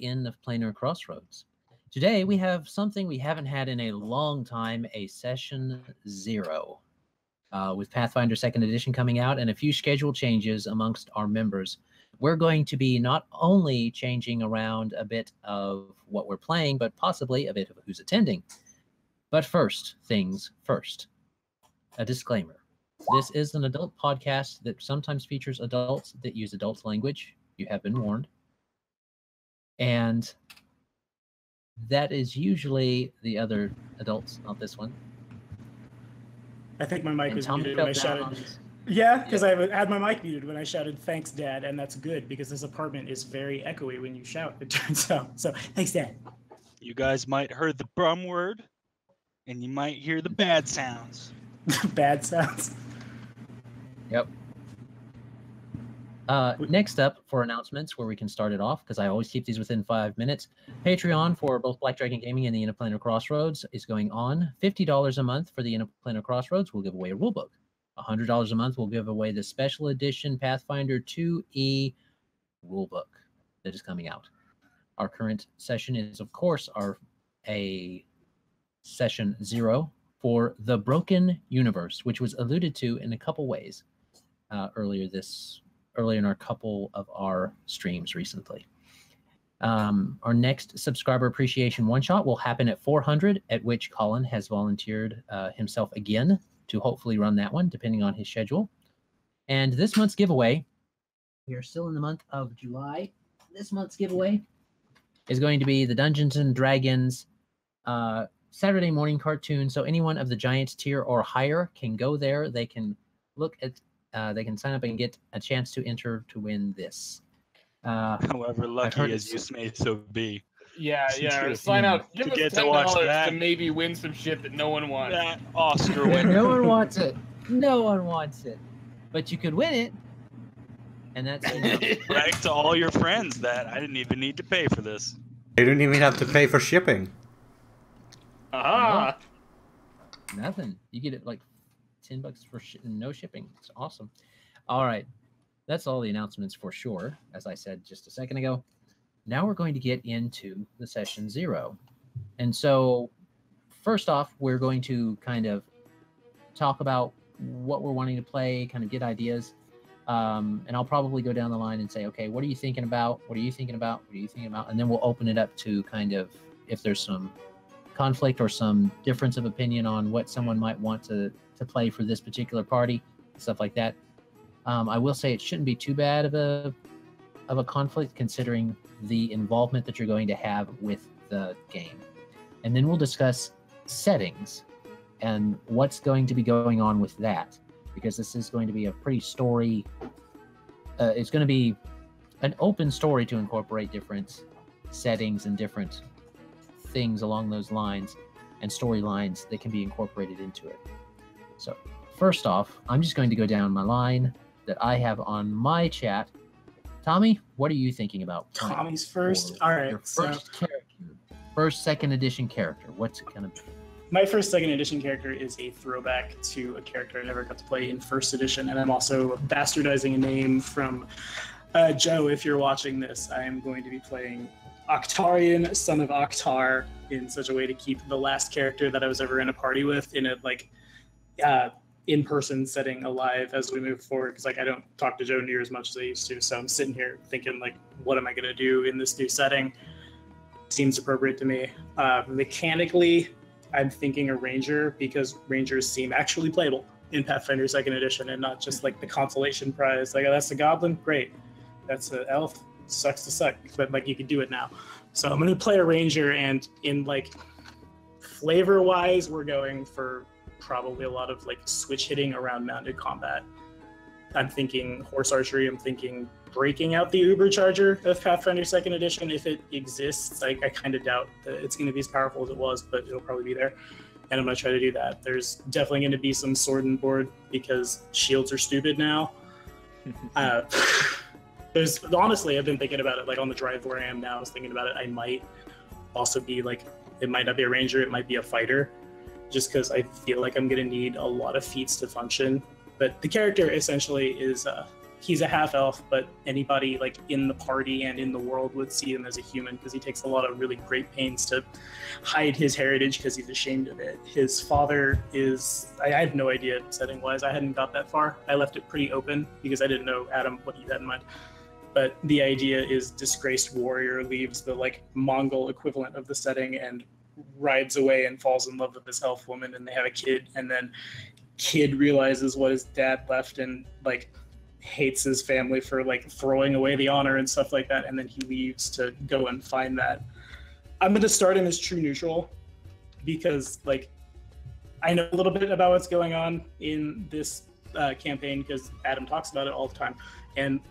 end of Planar Crossroads. Today we have something we haven't had in a long time, a Session 0. With Pathfinder 2nd Edition coming out and a few schedule changes amongst our members, we're going to be not only changing around a bit of what we're playing, but possibly a bit of who's attending. But first things first, a disclaimer. This is an adult podcast that sometimes features adults that use adult language. You have been warned. And that is usually the other adults, not this one. I think my mic was Tommy muted when I shouted. Yeah, because I had my mic muted when I shouted, "Thanks, Dad," and that's good because this apartment is very echoey when you shout, it turns out. So, thanks, Dad. You guys might heard the brum word, and you might hear the bad sounds. Bad sounds. Yep. Next up for announcements, where we can start it off, because I always keep these within 5 minutes. Patreon for both Black Dragon Gaming and the Planar Crossroads is going on. $50 a month for the Planar Crossroads. We'll give away a rulebook. $100 a month, we'll give away the special edition Pathfinder 2E rulebook that is coming out. Our current session is, of course, a Session 0 for the Broken Universe, which was alluded to in a couple ways earlier in our couple of our streams recently. Our next subscriber appreciation one-shot will happen at 400, at which Colin has volunteered himself again to hopefully run that one, depending on his schedule. And this month's giveaway, we are still in the month of July. This month's giveaway is going to be the Dungeons & Dragons Saturday morning cartoon. So anyone of the Giant tier or higher can go there. They can look at they can sign up and get a chance to enter to win this. However lucky as you may so be. Yeah. Sign up. Give us $10 to maybe win some shit that no one wants. That Oscar winner. No one wants it. No one wants it. But you could win it. And that's brag to all your friends that I didn't even need to pay for this. You didn't even have to pay for shipping. Ah. No, nothing. You get it like $10 for no shipping. It's awesome. All right. That's all the announcements for sure, as I said just a second ago. Now we're going to get into the Session 0. And so, first off, we're going to kind of talk about what we're wanting to play, kind of get ideas. And I'll probably go down the line and say, okay, what are you thinking about? What are you thinking about? What are you thinking about? And then we'll open it up to kind of, if there's some conflict or some difference of opinion on what someone might want to play for this particular party, stuff like that. I will say it shouldn't be too bad of a conflict, considering the involvement that you're going to have with the game. And then we'll discuss settings and what's going to be going on with that, because this is going to be a pretty story. It's going to be an open story to incorporate different settings and different things along those lines and storylines that can be incorporated into it. So first off, I'm just going to go down my line that I have on my chat. Tommy, what are you thinking about? Tommy's first? All right. Your first character. First 2nd edition character. What's it going to be? My first 2nd edition character is a throwback to a character I never got to play in 1st edition, and I'm also bastardizing a name from Joe. If you're watching this, I am going to be playing Octarian, son of Octar, in such a way to keep the last character that I was ever in a party with in a in-person setting alive as we move forward, because I don't talk to Joe near as much as I used to. So I'm sitting here thinking, what am I going to do in this new setting? Seems appropriate to me. Mechanically, I'm thinking a ranger, because rangers seem actually playable in Pathfinder 2nd edition and not just the consolation prize. That's a goblin, great. That's an elf, sucks to suck, but you can do it now. So I'm going to play a ranger, and in flavor wise, we're going for probably a lot of switch hitting around mounted combat. I'm thinking horse archery. I'm thinking breaking out the Uber Charger of Pathfinder 2nd edition if it exists. I kind of doubt that it's going to be as powerful as it was, but it'll probably be there. And I'm going to try to do that. There's definitely going to be some sword and board, because shields are stupid now. Honestly, I've been thinking about it on the drive where I am now. I was thinking about it. I might also be it might not be a ranger, it might be a fighter, just because I feel like I'm going to need a lot of feats to function. But the character essentially is he's a half elf, but anybody like in the party and in the world would see him as a human because he takes a lot of really great pains to hide his heritage because he's ashamed of it. His father is, I have no idea setting wise. I hadn't got that far. I left it pretty open because I didn't know, Adam, what you had in mind. But the idea is disgraced warrior leaves the like Mongol equivalent of the setting and rides away and falls in love with this elf woman, and they have a kid, and then kid realizes what his dad left and like hates his family for like throwing away the honor and stuff like that, and then he leaves to go and find that. I'm going to start him as true neutral because like I know a little bit about what's going on in this campaign because Adam talks about it all the time, and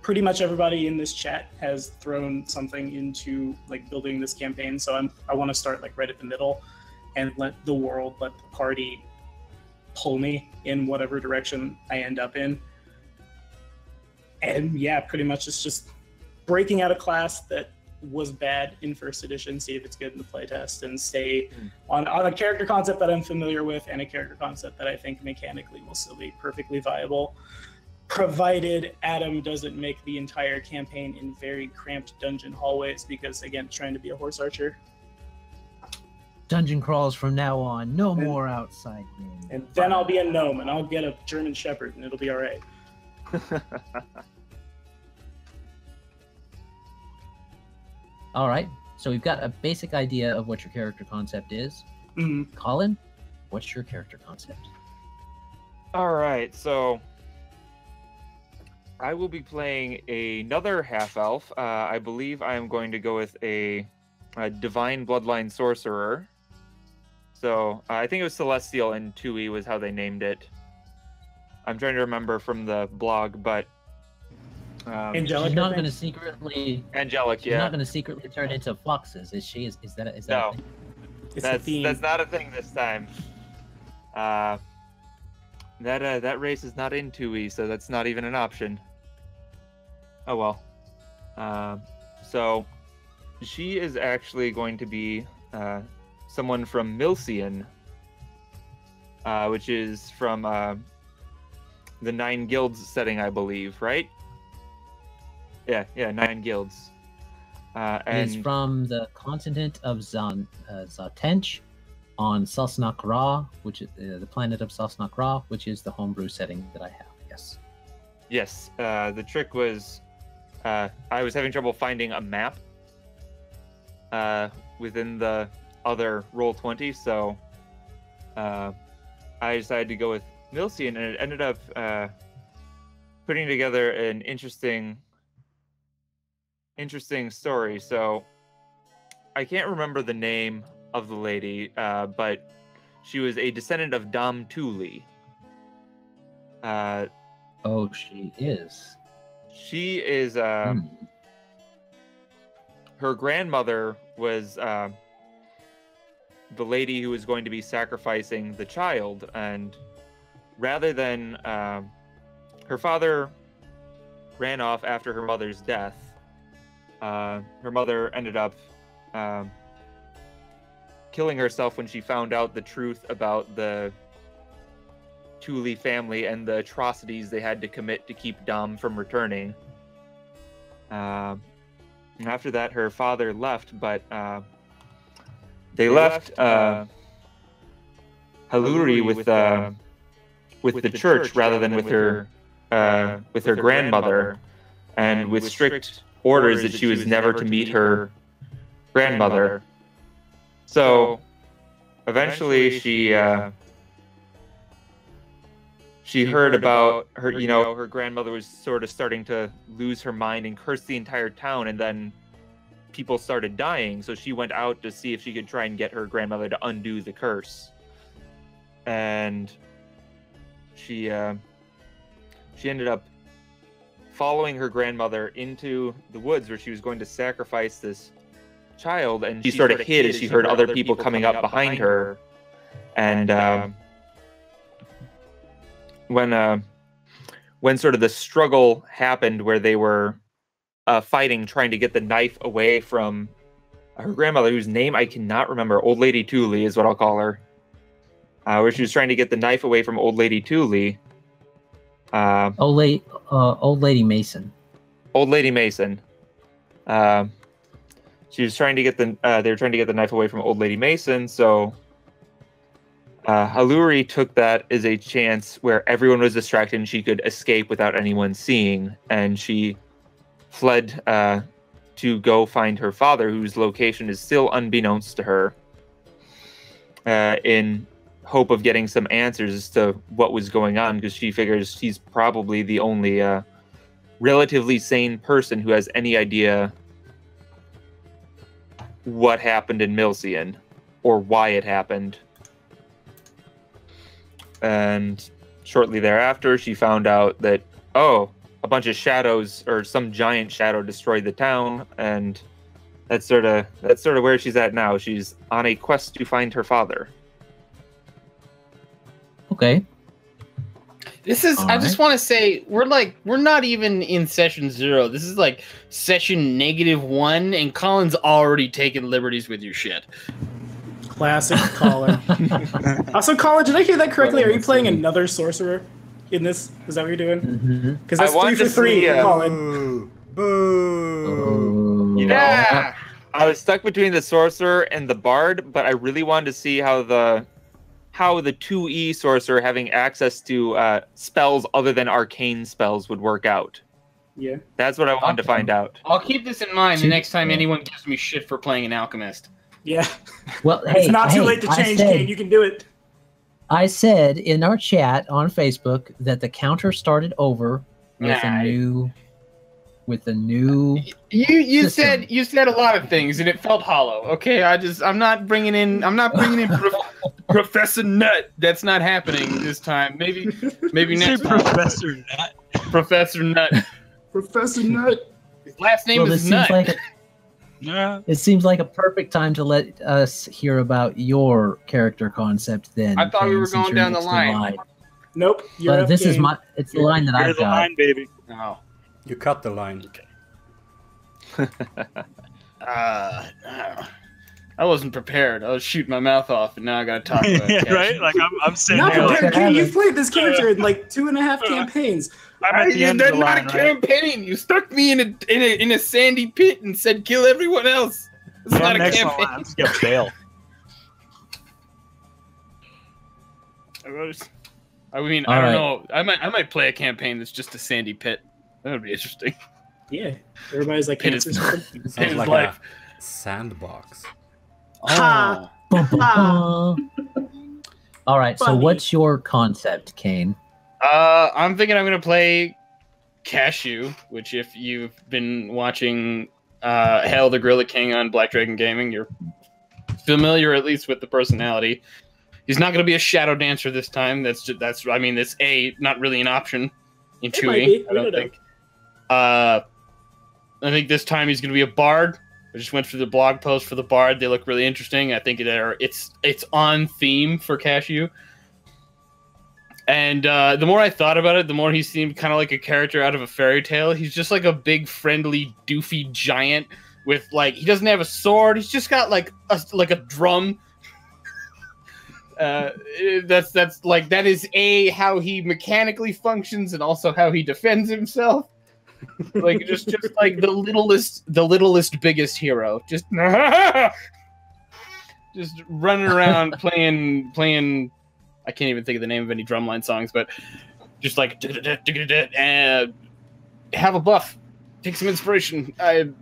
pretty much everybody in this chat has thrown something into like building this campaign. So I want to start like right at the middle and let the world, let the party pull me in whatever direction I end up in. And yeah, pretty much it's just breaking out a class that was bad in first edition, see if it's good in the playtest, and stay on a character concept that I'm familiar with and a character concept that I think mechanically will still be perfectly viable, provided Adam doesn't make the entire campaign in very cramped dungeon hallways, because again, trying to be a horse archer. Dungeon crawls from now on, no more outside rooms. And then I'll be a gnome and I'll get a German Shepherd and it'll be all right. All right, so we've got a basic idea of what your character concept is. Mm-hmm. Colin, what's your character concept? All right, so I will be playing another half-elf. I believe I am going to go with a divine bloodline sorcerer. So I think it was Celestial and Tui was how they named it. I'm trying to remember from the blog, but Angelic. She's not going to secretly. Angelic, She's not going to secretly turn into foxes, is she? Is that a no? thing? That's not a thing this time. That race is not in Tui, so that's not even an option. Oh well. So she is actually going to be someone from Milcian, which is from the 9 Guilds setting, I believe, right? Yeah, 9 Guilds. And It's from the continent of Zatench on Sosnak Ra, which is the planet of Sosnak Ra, which is the homebrew setting that I have. Yes. Yes. The trick was I was having trouble finding a map within the other Roll20, so I decided to go with Milcian, and it ended up putting together an interesting story. So I can't remember the name of the lady, but she was a descendant of Dom Thule. Oh, she is. She is. Her grandmother was the lady who was going to be sacrificing the child, and rather than her father ran off after her mother's death. Her mother ended up killing herself when she found out the truth about the Thule family and the atrocities they had to commit to keep Dom from returning. And after that, her father left, but they left Haluri with the church rather than with her grandmother, and with strict orders that she was never to meet her grandmother. So eventually she heard about her, her grandmother was sort of starting to lose her mind and curse the entire town, and then people started dying, so she went out to see if she could try and get her grandmother to undo the curse. And she ended up following her grandmother into the woods where she was going to sacrifice this child, and she sort of hid as she heard other people coming up behind her. And when sort of the struggle happened where they were fighting, trying to get the knife away from her grandmother, whose name I cannot remember, Old Lady Thule is what I'll call her, where she was trying to get the knife away from Old Lady Thule, Old lady Mason. Old Lady Mason. She was trying to get they were trying to get the knife away from Old Lady Mason, so Haluri took that as a chance where everyone was distracted and she could escape without anyone seeing, and she fled to go find her father, whose location is still unbeknownst to her, in hope of getting some answers as to what was going on, because she figures he's probably the only relatively sane person who has any idea what happened in Milcian or why it happened. And shortly thereafter, she found out that, a bunch of shadows or some giant shadow destroyed the town, and that's sort of where she's at now. She's on a quest to find her father. Okay. This is. I just want to say we're not even in session 0. This is like session -1, and Colin's already taken liberties with your shit. Classic Colin. Also, Colin, did I hear that correctly? Are you playing another sorcerer in this? Is that what you're doing? Because that's 3 for 3, Colin. Boo. You know, Yeah. I was stuck between the sorcerer and the bard, but I really wanted to see how the 2E sorcerer having access to spells other than arcane spells would work out. Yeah. That's what I wanted to find out. I'll keep this in mind the next time anyone gives me shit for playing an alchemist. Yeah. Well, It's not too late to change, Kane. You can do it. I said in our chat on Facebook that the counter started over with a new You system. said a lot of things and it felt hollow. Okay, I'm not bringing in Professor Nut. That's not happening this time. Maybe next time. Professor Nut. Professor Nut. Professor Nut. His last name is Nut. It seems like a perfect time to let us hear about your character concept. Then I thought we Kane, were since going you're down the next in line. Nope. You're up, this is Kane. it's the line that I've Here's the got. line, baby. Oh. You cut the line. I wasn't prepared. I was shooting my mouth off, and now I gotta talk about it. Yeah, right? Like I'm sitting Not here. prepared, Like, Kane. You've played this character in like 2.5 campaigns. I'm at the end of That's the not line, a right? campaign. You stuck me in a sandy pit and said kill everyone else. It's Yeah, not a next one, campaign. I'm just gonna bail. I mean, All I don't right. know. I might play a campaign that's just a sandy pit. That would be interesting. Yeah. Everybody's like Pit cancer is- or something. Pit Sounds is like life. a sandbox. Ha! Bum, bum, bum. All right. So, Funny. what's your concept, Kane? I'm thinking I'm gonna play Cashew, which if you've been watching Hail the Gorilla King on Black Dragon Gaming, you're familiar at least with the personality. He's not gonna be a shadow dancer this time. That's not really an option in It might be. 2E. I don't think. I think this time he's gonna be a bard. I just went through the blog post for the bard. They look really interesting. I think it's on theme for Cashew. And the more I thought about it, the more he seemed kind of like a character out of a fairy tale. He's just like a big, friendly, doofy giant with he doesn't have a sword. He's just got like a drum. That is how he mechanically functions and also how he defends himself. just like the littlest biggest hero. Just running around playing. I can't even think of the name of any drumline songs, but just like and have a buff, take some inspiration. That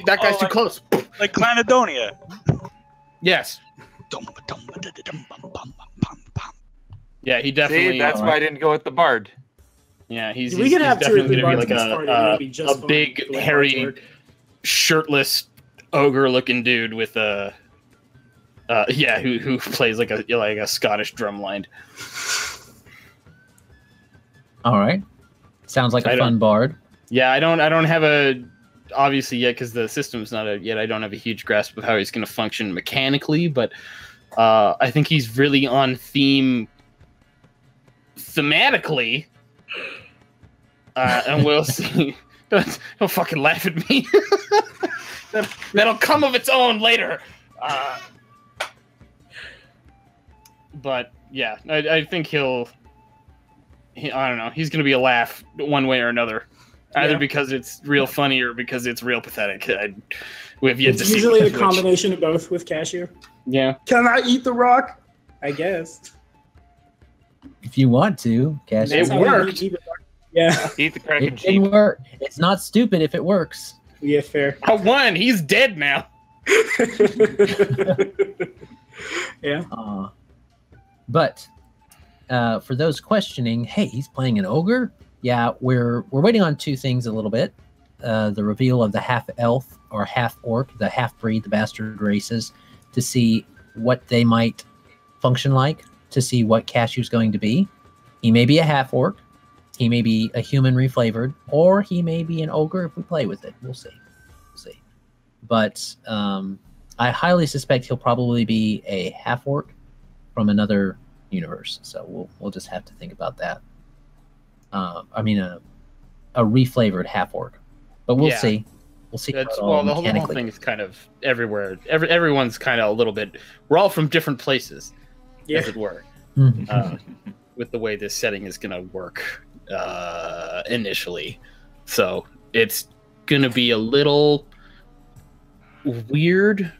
guy's too close. Like Clanadonia. Yes. Yeah, he definitely. See, that's why I didn't go with the bard. Yeah, he's. We could have 2 or 3 definitely bards gonna in this be party. like Maybe just a big, fine. Like hairy, bards work. shirtless, ogre-looking dude with a. Who plays like a Scottish drumline. All right. Sounds like a fun bard. Yeah, I don't have a obviously yet because the system's not out yet. I don't have a huge grasp of how he's going to function mechanically, but I think he's really on theme thematically, and we'll see. Don't fucking laugh at me. That'll come of its own later. But yeah, I think he'll I don't know. He's going to be a laugh one way or another. Either Yeah. because it's real funny or because it's real pathetic. We have yet to It's see usually which. the combination of both with Cashew. Yeah. Can I eat the rock? I guess. If you want to, Cash. It That's how we worked. eat the rock. Yeah. Eat the Kraken It sheep. didn't work. It's not stupid if it works. Yeah, fair. I won. He's dead now. Yeah. But for those questioning, hey, he's playing an ogre. Yeah, we're waiting on two things a little bit. The reveal of the half elf or half orc, the half breed, the bastard races, to see what they might function like, to see what Cashew's going to be. He may be a half orc, he may be a human reflavored, or he may be an ogre if we play with it. We'll see. But I highly suspect he'll probably be a half orc from another universe. So we'll just have to think about that. I mean, a reflavored half orc, but we'll Yeah. see. We'll see. That's, how it all well, the whole mechanically thing is kind of everywhere. Everyone's kind of a little bit. We're all from different places, Yeah. as it were, Mhm. with the way this setting is going to work initially. So it's going to be a little weird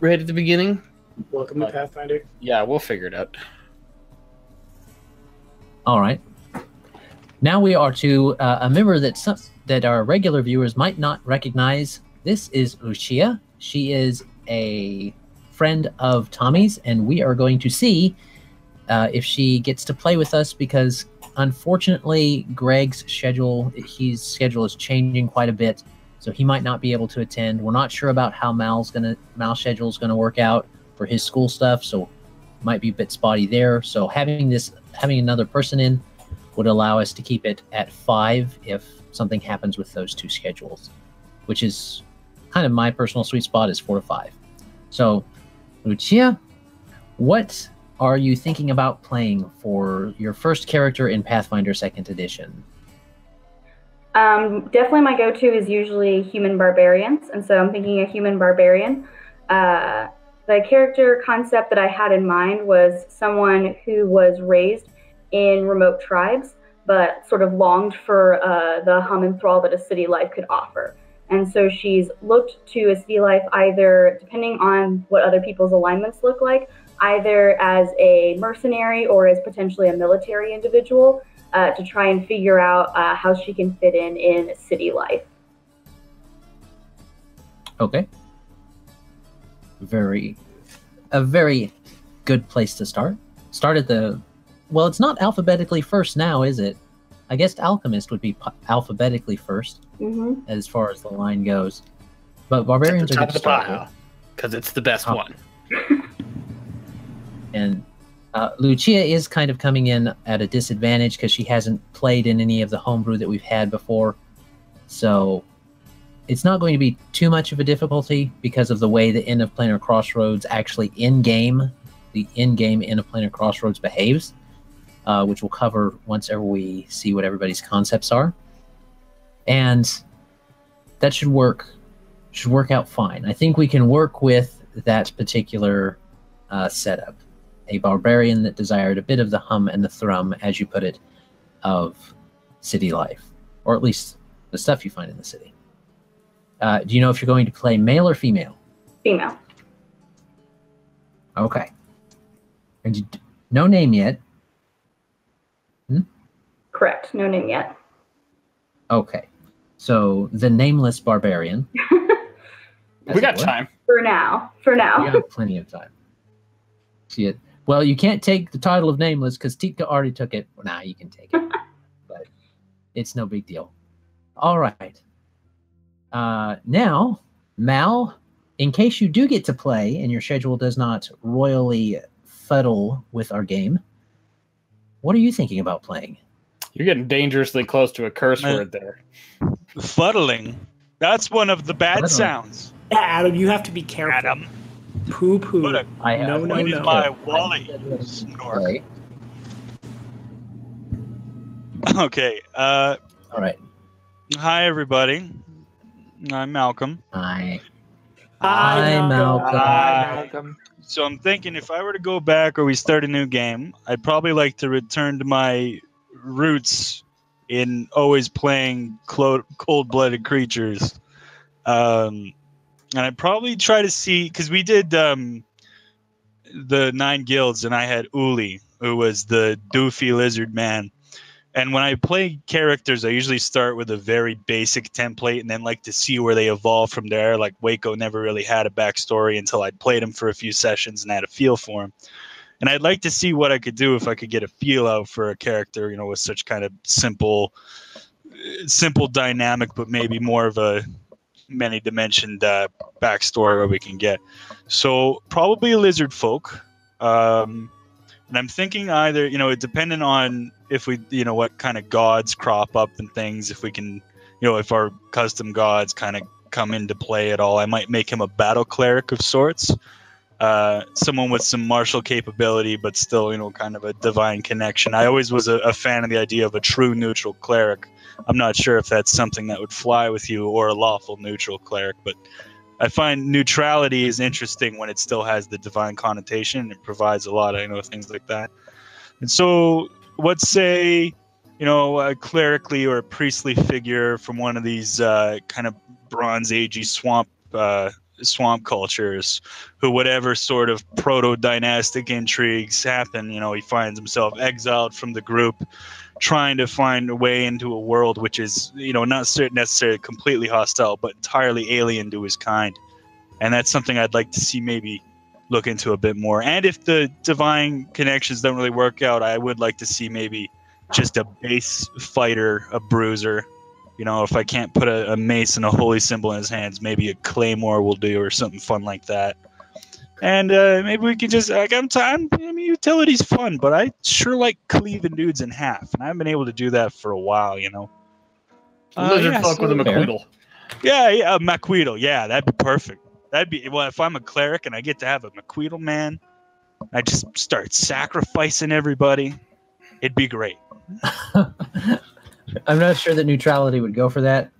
right at the beginning. Welcome to Pathfinder. Yeah, we'll figure it out. All right. Now we are to a member that our regular viewers might not recognize. This is Lucia. She is a friend of Tommy's, and we are going to see if she gets to play with us because, unfortunately, Greg's schedule, his schedule is changing quite a bit, so he might not be able to attend. We're not sure about how Mal's schedule is going to work out for his school stuff, so might be a bit spotty there. So having another person in would allow us to keep it at 5 if something happens with those two schedules, which is kind of my personal sweet spot is 4 to 5. So, Lucia, what are you thinking about playing for your first character in Pathfinder 2nd Edition? Definitely my go-to is usually human barbarians, and so I'm thinking a human barbarian. The character concept that I had in mind was someone who was raised in remote tribes, but sort of longed for the hum and thrall that a city life could offer. And so she's looked to a city life either, depending on what other people's alignments look like, either as a mercenary or as potentially a military individual to try and figure out how she can fit in city life. Okay. A very good place to start. Start at the... Well, it's not alphabetically first now, is it? I guess Alchemist would be alphabetically first, as far as the line goes. But Barbarians are top good of to the start pile with. because it's the best Oh. one. And Lucia is kind of coming in at a disadvantage because she hasn't played in any of the homebrew that we've had before. So it's not going to be too much of a difficulty because of the way the End of Planar Crossroads actually in-game, the in-game End of Planar Crossroads behaves, which we'll cover once ever we see what everybody's concepts are. And that should work out fine. I think we can work with that particular setup. A barbarian that desired a bit of the hum and the thrum, as you put it, of city life, or at least the stuff you find in the city. Do you know if you're going to play male or female? Female. Okay. And no name yet. Correct. No name yet. Okay. So the nameless barbarian. We got time. For now. We got plenty of time. See it. Well, you can't take the title of nameless because Tika already took it. Well, nah, you can take it, but it's no big deal. All right. Now, Mal, in case you do get to play and your schedule does not royally fuddle with our game, what are you thinking about playing? You're getting dangerously close to a curse Man. word there. Fuddling. That's one of the bad Fuddling. sounds. Yeah, Adam, you have to be careful. Adam. Poo poo. What a- I No, no, What is no. my Wally snort? Play. Okay. All right. Hi, everybody. I'm Malcolm. Hi, Hi, Malcolm. Hi. Malcolm. So I'm thinking if I were to go back or we start a new game, I'd probably like to return to my roots in always playing cold-blooded creatures. And I'd probably try to see, because we did the 9 guilds, and I had Uli, who was the doofy lizard man. And when I play characters, I usually start with a very basic template and then like to see where they evolve from there. Like Waco never really had a backstory until I'd played him for a few sessions and had a feel for him. And I'd like to see what I could do if I could get a feel out for a character, with such kind of simple dynamic, but maybe more of a many-dimensioned backstory where we can get. So probably a lizard folk. And I'm thinking either, depending on if we, what kind of gods crop up and things, if we can, if our custom gods kind of come into play at all, I might make him a battle cleric of sorts. Someone with some martial capability, but still, kind of a divine connection. I always was a fan of the idea of a true neutral cleric. I'm not sure if that's something that would fly with you, or a lawful neutral cleric, but I find neutrality is interesting when it still has the divine connotation, and it provides a lot of things like that. And so, let's say, a clerically or a priestly figure from one of these kind of Bronze Agey swamp cultures, who whatever sort of proto-dynastic intrigues happen, he finds himself exiled from the group, trying to find a way into a world which is, not necessarily completely hostile, but entirely alien to his kind. And that's something I'd like to see maybe look into a bit more. And if the divine connections don't really work out, I would like to see maybe just a base fighter, a bruiser. If I can't put a mace and a holy symbol in his hands, maybe a claymore will do, or something fun like that. And maybe we can just, utility's fun, but I sure like cleaving dudes in half, and I haven't been able to do that for a while, Lizard folk with a McQueedle. Yeah, a McQueedle. Yeah, that'd be perfect. That'd be, if I'm a cleric and I get to have a McQueedle, man, I just start sacrificing everybody. It'd be great. I'm not sure that neutrality would go for that.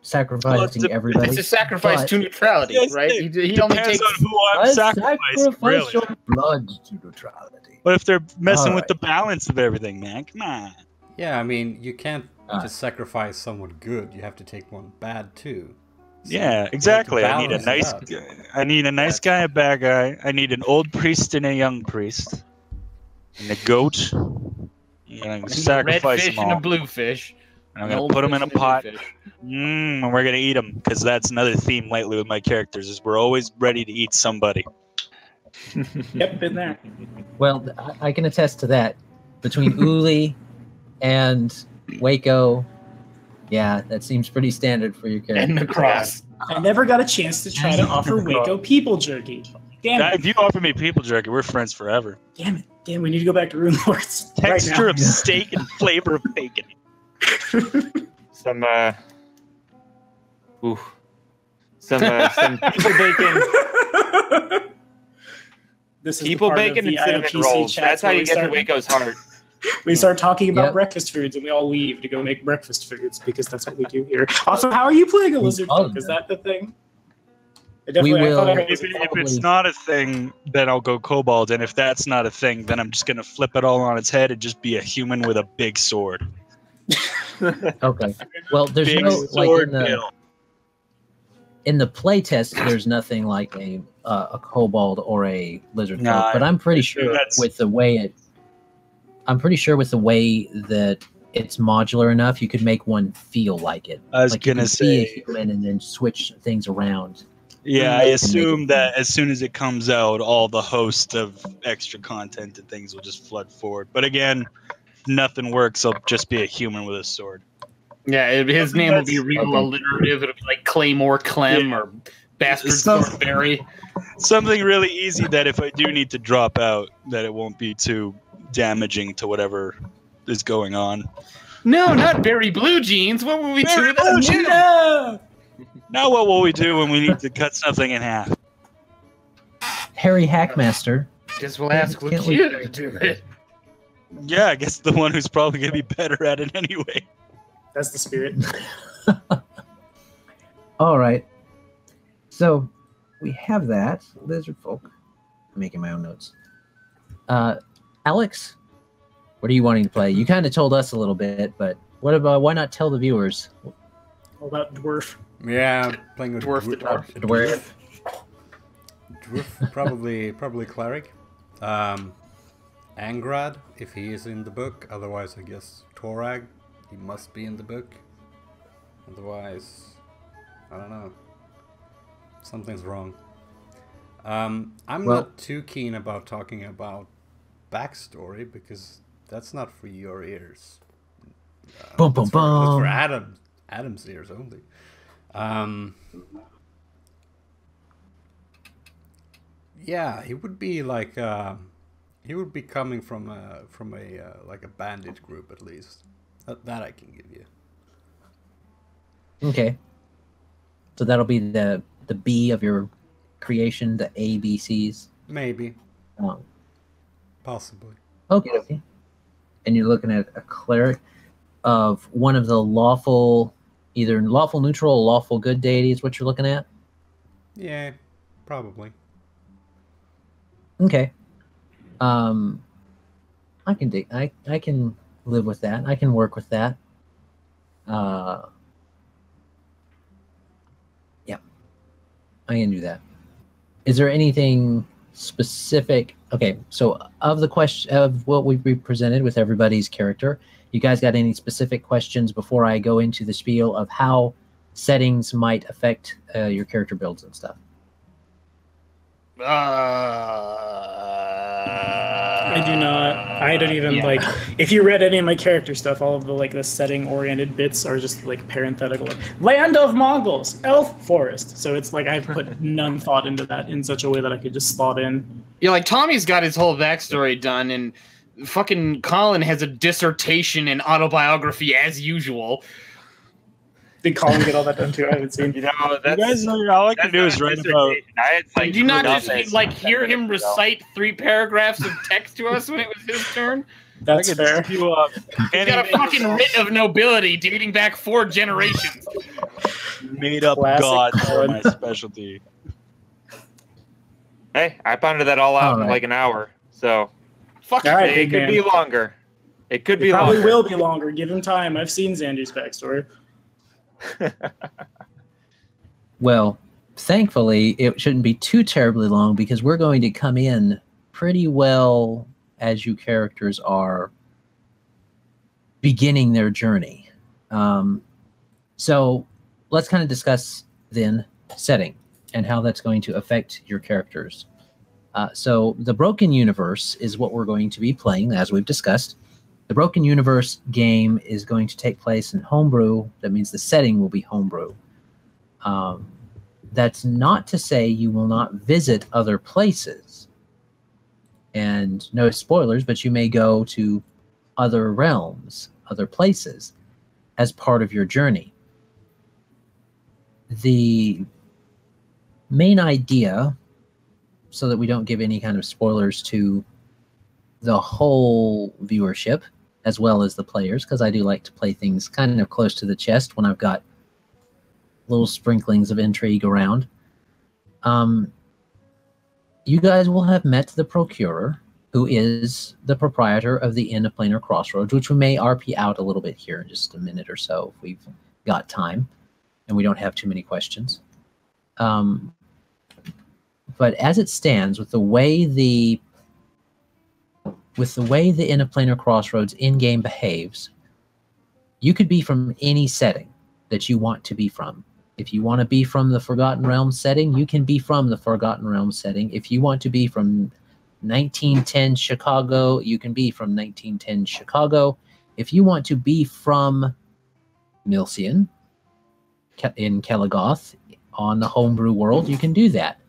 Sacrificing everybody. It's a sacrifice to neutrality, yes, right? He only takes on who I'm sacrificing, really. Your blood to neutrality. But if they're messing with the balance of everything, man, come on. Yeah, you can't just sacrifice someone good. You have to take one bad too. So yeah, exactly. I need a nice guy, a bad guy. I need an old priest and a young priest, and a goat. Sacrifice red fish them all. and a blue fish. And I'm gonna put them in a pot, and we're gonna eat them, because that's another theme lately with my characters, is we're always ready to eat somebody. Yep, been there. Well, I can attest to that. Between Uli and Waco, yeah, that seems pretty standard for your character. And the cross. I never got a chance to try to offer Waco people jerky. Damn it. If you offer me people jerky, we're friends forever. Damn it. Damn, we need to go back to Rune Lords. Texture right of steak and flavor of bacon. Some people bacon. This is People the part bacon of and the cinnamon IOPC rolls. chat That's how where you we get to start- Waco's heart. We start talking about Yep. breakfast foods, and we all leave to go make breakfast foods, because that's what we do here. Also, how are you playing a lizard folk? Is that the thing? I thought I heard If it's not a thing, then I'll go kobold, and if that's not a thing, then I'm just gonna flip it all on its head and just be a human with a big sword. Okay. Well, there's Big no sword bill. in the playtest. There's nothing like a kobold or a lizard No, folk, but I'm pretty sure that's- with the way that it's modular enough, you could make one feel like it. I was like you gonna can be a say, human and then switch things around. yeah, I make assume it- that as soon as it comes out, all the host of extra content and things will just flood forward. But again, if nothing works, I'll just be a human with a sword. Yeah, his name will be real Okay. alliterative. It'll be like Claymore Clem or Bastard Some- Thornberry. Something really easy that if I do need to drop out, that it won't be too damaging to whatever is going on. No, not Berry Blue Jeans. What will we do Berry with them? Blue Jeans. No! Now what will we do when we need to cut something in half? Harry Hackmaster. Guess we'll ask Can't Lucia to do it. Yeah, I guess the one who's probably going to be better at it anyway. That's the spirit. All right. So we have that lizard folk. I'm making my own notes. Alex, What are you wanting to play? You kind of told us a little bit, but what about why not tell the viewers? All about dwarf. Yeah, playing with Dwarf the dwarf. Dwarf. Dwarf, probably cleric. Angrad, if he is in the book. Otherwise, I guess Torag. He must be in the book. Otherwise, I don't know. Something's wrong. I'm not too keen about talking about backstory because that's not for your ears. Boom, boom, boom. That's for Adam's ears only. Yeah, he would be like he would be coming from a like a bandit group at least. That I can give you. Okay. So that'll be the B of your creation, the A, B, C's. Maybe. Possibly. Okay. And you're looking at a cleric of one of the lawful, either lawful neutral or lawful good deities. What you're looking at? Yeah, probably. Okay. I can live with that. I can work with that. Yeah. I can do that. Is there anything specific? Okay, so of the question of what we presented with everybody's character, you guys got any specific questions before I go into the spiel of how settings might affect your character builds and stuff? I do not. I don't even like. If you read any of my character stuff, all of the like the setting-oriented bits are just like parenthetical. Like, Land of Mongols, Elf Forest. So it's like I've put none thought into that in such a way that I could just slot in. Yeah, like Tommy's got his whole backstory done, and fucking Colin has a dissertation and autobiography as usual. Did Colin get all that done too? I haven't seen. You know, that's all I can do is write about. Did you not just like hear him recite 3 paragraphs of text to us when it was his turn? That's fair. He's got a fucking writ of nobility dating back 4 generations. Made up Classic gods are Colin. my specialty. Hey, I pounded that all out in like an hour, so Fuck All right, it big could man. be longer. It could be Probably longer. will be longer. Give him time. I've seen Xander's backstory. Well, thankfully, it shouldn't be too terribly long because we're going to come in pretty well as you characters are beginning their journey. So let's kind of discuss then setting and how that's going to affect your characters. So the Broken Universe is what we're going to be playing, as we've discussed. The Broken Universe game is going to take place in Homebrew. That means the setting will be Homebrew. That's not to say you will not visit other places. And no spoilers, but you may go to other realms, other places, as part of your journey. The main idea, so that we don't give any kind of spoilers to the whole viewership, as well as the players, because I do like to play things kind of close to the chest when I've got little sprinklings of intrigue around. You guys will have met the Procurer, who is the proprietor of the Inn of Planar Crossroads, which we may RP out a little bit here in just a minute or so if we've got time and we don't have too many questions. But as it stands, with the way the Inn of Planar Crossroads in-game behaves, you could be from any setting that you want to be from. If you want to be from the Forgotten Realms setting, you can be from the Forgotten Realms setting. If you want to be from 1910 Chicago, you can be from 1910 Chicago. If you want to be from Milcian in Kelligoth on the Homebrew world, you can do that.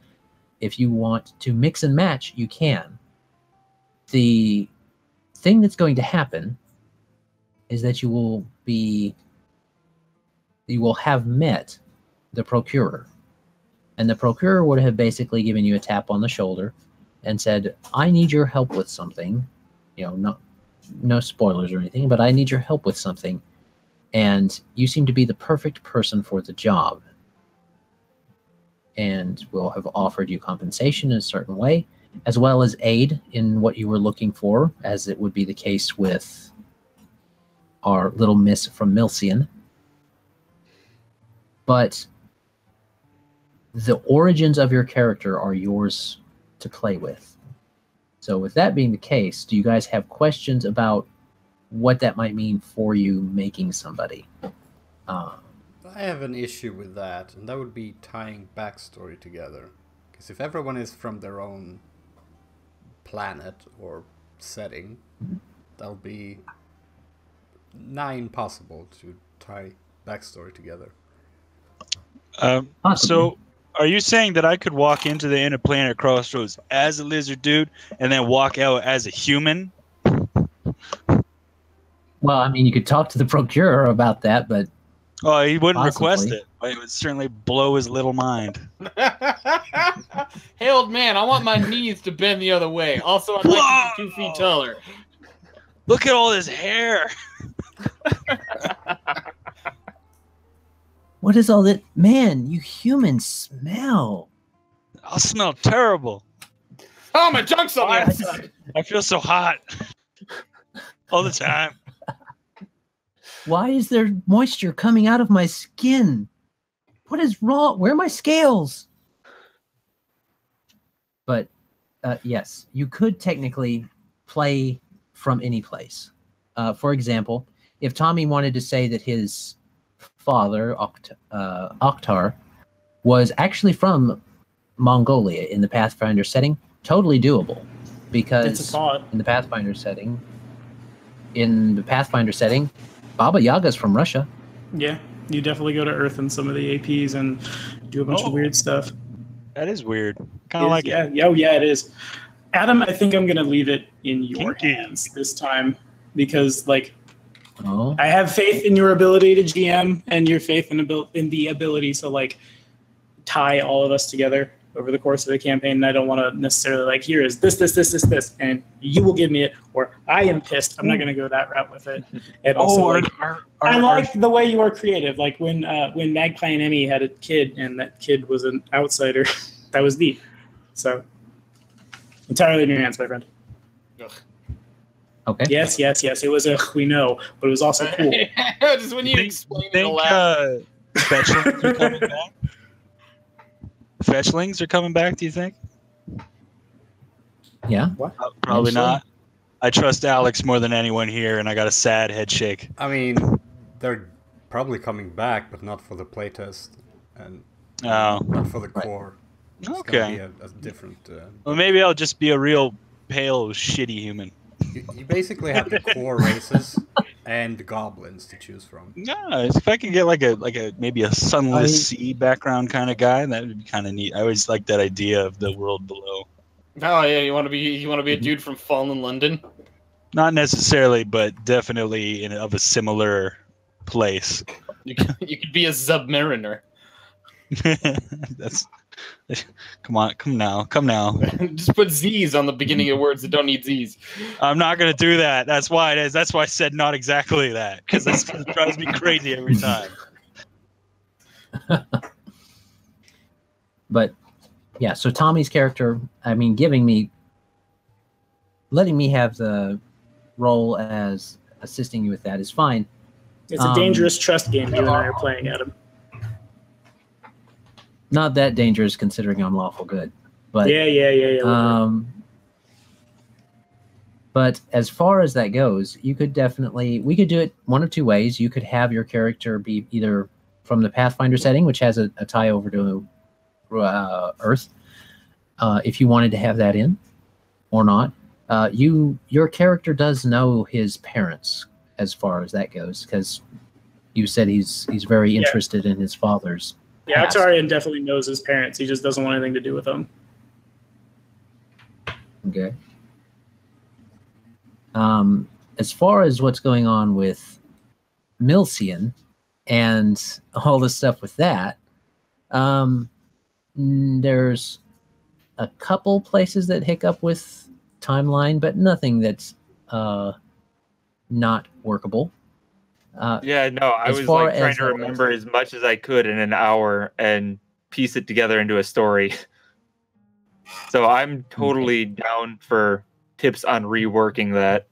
If you want to mix and match, you can. The thing that's going to happen is that you will have met the Procurer. And the Procurer would have basically given you a tap on the shoulder and said, I need your help with something. You know, no spoilers or anything, but I need your help with something. And you seem to be the perfect person for the job. And will have offered you compensation in a certain way. as well as aid in what you were looking for, as it would be the case with our little miss from Milcian. But the origins of your character are yours to play with. So with that being the case, do you guys have questions about what that might mean for you making somebody? I have an issue with that, and that would be tying backstory together. Because if everyone is from their own planet or setting, that'll be nigh impossible to tie backstory together. So, are you saying that I could walk into the interplanar Crossroads as a lizard dude and then walk out as a human? Well, I mean, you could talk to the procurer about that, but Oh, he wouldn't possibly request it. But it would certainly blow his little mind. Hey, old man, I want my knees to bend the other way. Also, I'd like to be 2 feet taller. Look at all this hair. What is all that? Man, you humans smell. I'll smell terrible. Oh, my junk's on the outside. I feel so hot all the time. Why is there moisture coming out of my skin? What is wrong? Where are my scales? But yes, you could technically play from any place. For example, if Tommy wanted to say that his father, Oktar, was actually from Mongolia in the Pathfinder setting, totally doable. Because It's a thought. in the Pathfinder setting, Baba Yaga's from Russia. Yeah, you definitely go to Earth in some of the APs and do a bunch of weird stuff. That is weird. Kind of like yeah, it. yeah, oh, yeah, it is. Adam, I think I'm going to leave it in your Kinky. hands this time because, like, Oh, I have faith in your ability to GM and your faith in the ability to, like, tie all of us together over the course of the campaign. And I don't want to necessarily, like, here is this, and you will give me it, or I am pissed. I'm not going to go that route with it. And also, like, I like the way you are creative. Like when Magpie and Emmy had a kid, and that kid was an outsider. That was neat. So entirely in your hands, my friend. okay. Yes. It was we know, but it was also cool. Just when you explain it aloud. Fetchlings are coming back? Fetchlings are coming back, do you think? Yeah. Probably Eventually. not. I trust Alex more than anyone here, and I got a sad head shake. I mean, they're probably coming back, but not for the playtest, and Oh, not for the core. It's gonna okay. be a different. Well, maybe I'll just be a real pale, shitty human. You basically have the core races and the goblins to choose from. No, if I could get like a maybe a sunless sea background kind of guy, that would be kind of neat. I always like that idea of the world below. Oh yeah, you want to be a dude from Fallen London? Not necessarily, but definitely of a similar place. You could be a submariner. That's come now. Just put Z's on the beginning of words that don't need Z's. I'm not gonna do that. That's why it is. That's why I said not exactly that, because that drives me crazy every time. But yeah, so Tommy's character, I mean, letting me have the role as assisting you with that is fine. It's a dangerous trust game you and I are playing, Adam. Not that dangerous considering I'm lawful good, but Yeah. but as far as that goes, we could do it one of two ways. You could have your character be either from the Pathfinder setting, which has a tie over to Earth, if you wanted to have that in, or not. Your character does know his parents as far as that goes, because you said he's very interested in his father's. Yeah, past. Atarian definitely knows his parents. He just doesn't want anything to do with them. Okay. As far as what's going on with Milcian and all the stuff with that, there's a couple places that hiccup with timeline, but nothing that's not workable. Yeah, no, I was like trying to remember as much as I could in an hour and piece it together into a story. So I'm totally down for tips on reworking that.